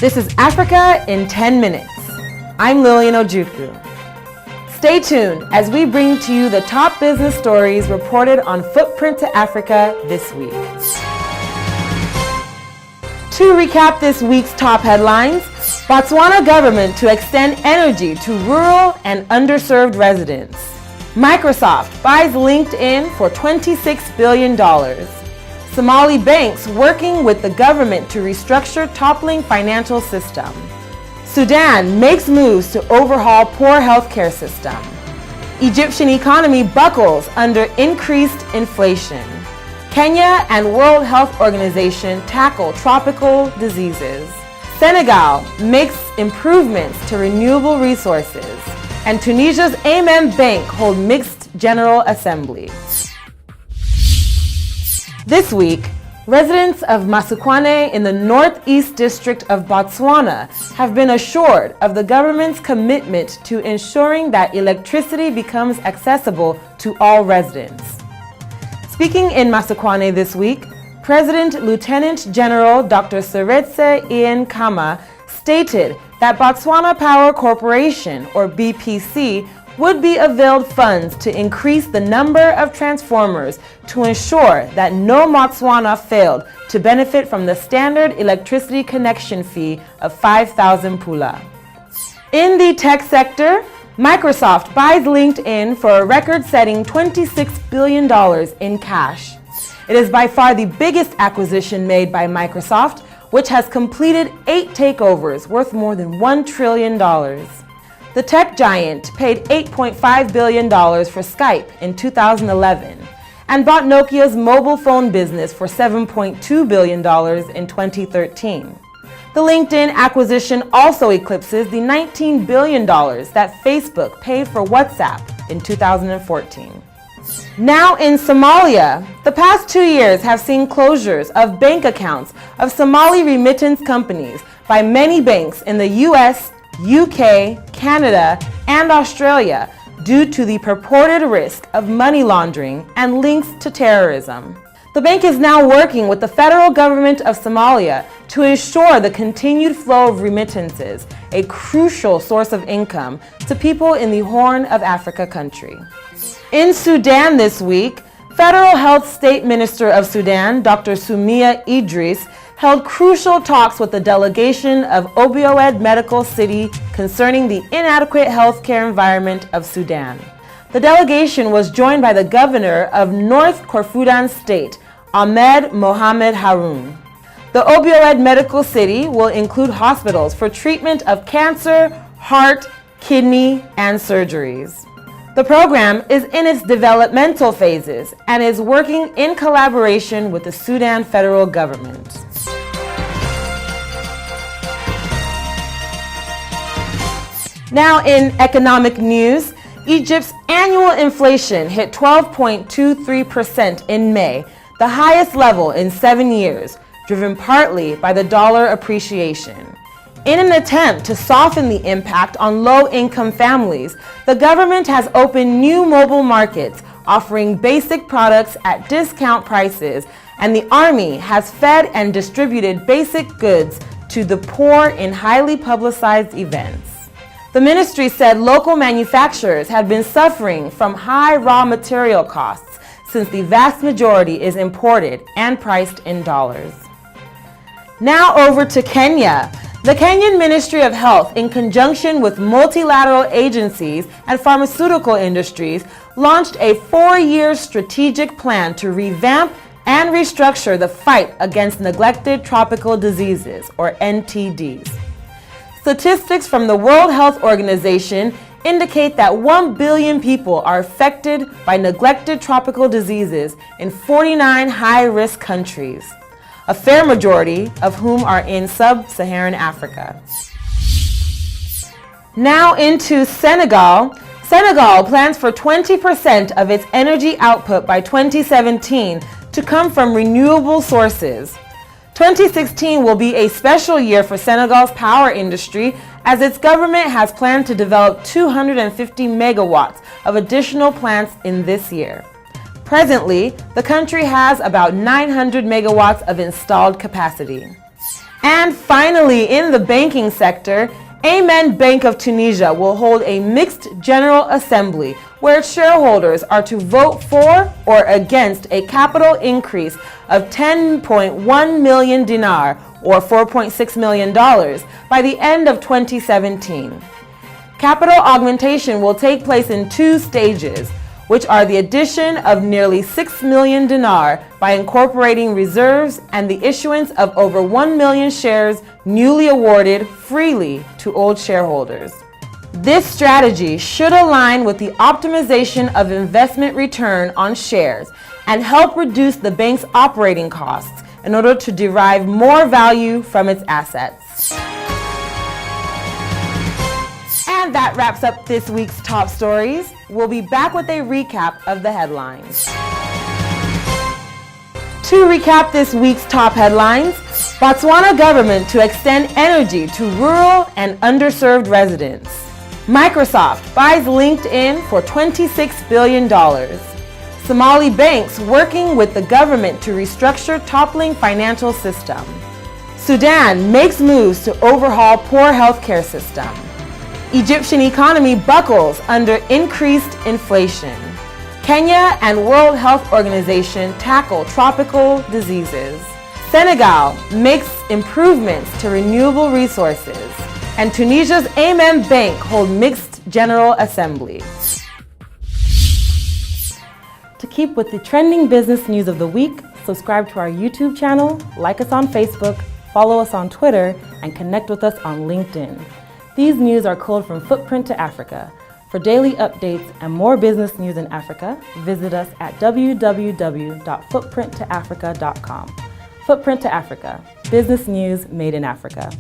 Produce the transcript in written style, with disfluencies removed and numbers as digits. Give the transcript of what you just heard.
This is Africa in 10 minutes. I'm Lillian Ojukwu. Stay tuned as we bring to you the top business stories reported on Footprint to Africa this week. To recap this week's top headlines, Botswana government to extend energy to rural and underserved residents. Microsoft buys LinkedIn for $26 billion. Somali banks working with the government to restructure toppling financial system. Sudan makes moves to overhaul poor healthcare system. Egyptian economy buckles under increased inflation. Kenya and World Health Organization tackle tropical diseases. Senegal makes improvements to renewable resources. And Tunisia's Amen Bank hold mixed General Assembly. This week, residents of Masukwane in the Northeast District of Botswana have been assured of the government's commitment to ensuring that electricity becomes accessible to all residents. Speaking in Masukwane this week, President Lieutenant General Dr. Seretse Ian Kama stated that Botswana Power Corporation, or BPC, would be availed funds to increase the number of transformers to ensure that no Botswana failed to benefit from the standard electricity connection fee of 5,000 pula. In the tech sector, Microsoft buys LinkedIn for a record-setting $26 billion in cash. It is by far the biggest acquisition made by Microsoft, which has completed 8 takeovers worth more than $1 trillion. The tech giant paid $8.5 billion for Skype in 2011 and bought Nokia's mobile phone business for $7.2 billion in 2013. The LinkedIn acquisition also eclipses the $19 billion that Facebook paid for WhatsApp in 2014. Now in Somalia, the past 2 years have seen closures of bank accounts of Somali remittance companies by many banks in the US, UK, Canada, and Australia due to the purported risk of money laundering and links to terrorism. The bank is now working with the federal government of Somalia to ensure the continued flow of remittances, a crucial source of income to people in the Horn of Africa country. In Sudan this week, Federal Health State Minister of Sudan, Dr. Sumia Idris, held crucial talks with the delegation of Opioid Medical City concerning the inadequate healthcare environment of Sudan. The delegation was joined by the governor of North Kordofan State, Ahmed Mohamed Haroun. The Opioid Medical City will include hospitals for treatment of cancer, heart, kidney, and surgeries. The program is in its developmental phases and is working in collaboration with the Sudan federal government. Now in economic news, Egypt's annual inflation hit 12.23% in May, the highest level in 7 years, driven partly by the dollar appreciation. In an attempt to soften the impact on low-income families, the government has opened new mobile markets offering basic products at discount prices, and the army has fed and distributed basic goods to the poor in highly publicized events. The ministry said local manufacturers have been suffering from high raw material costs since the vast majority is imported and priced in dollars. Now over to Kenya. The Kenyan Ministry of Health, in conjunction with multilateral agencies and pharmaceutical industries, launched a 4-year strategic plan to revamp and restructure the fight against neglected tropical diseases, or NTDs. Statistics from the World Health Organization indicate that 1 billion people are affected by neglected tropical diseases in 49 high-risk countries, a fair majority of whom are in sub-Saharan Africa. Now into Senegal. Senegal plans for 20% of its energy output by 2017 to come from renewable sources. 2016 will be a special year for Senegal's power industry as its government has planned to develop 250 megawatts of additional plants in this year. Presently, the country has about 900 megawatts of installed capacity. And finally, in the banking sector, Amen Bank of Tunisia will hold a mixed General Assembly where its shareholders are to vote for or against a capital increase of 10.1 million dinar or $4.6 million by the end of 2017. Capital augmentation will take place in 2 stages, which are the addition of nearly 6 million dinar by incorporating reserves and the issuance of over 1 million shares newly awarded freely to old shareholders. This strategy should align with the optimization of investment return on shares and help reduce the bank's operating costs in order to derive more value from its assets. And that wraps up this week's top stories. We'll be back with a recap of the headlines. To recap this week's top headlines, Botswana government to extend energy to rural and underserved residents. Microsoft buys LinkedIn for $26 billion. Somali banks working with the government to restructure toppling financial system. Sudan makes moves to overhaul poor healthcare system. Egyptian economy buckles under increased inflation. Kenya and World Health Organization tackle tropical diseases. Senegal makes improvements to renewable resources. And Tunisia's Amen Bank hold mixed General Assembly. To keep with the trending business news of the week, subscribe to our YouTube channel, like us on Facebook, follow us on Twitter, and connect with us on LinkedIn. These news are culled from Footprint to Africa. For daily updates and more business news in Africa, visit us at www.footprinttoafrica.com. Footprint to Africa, business news made in Africa.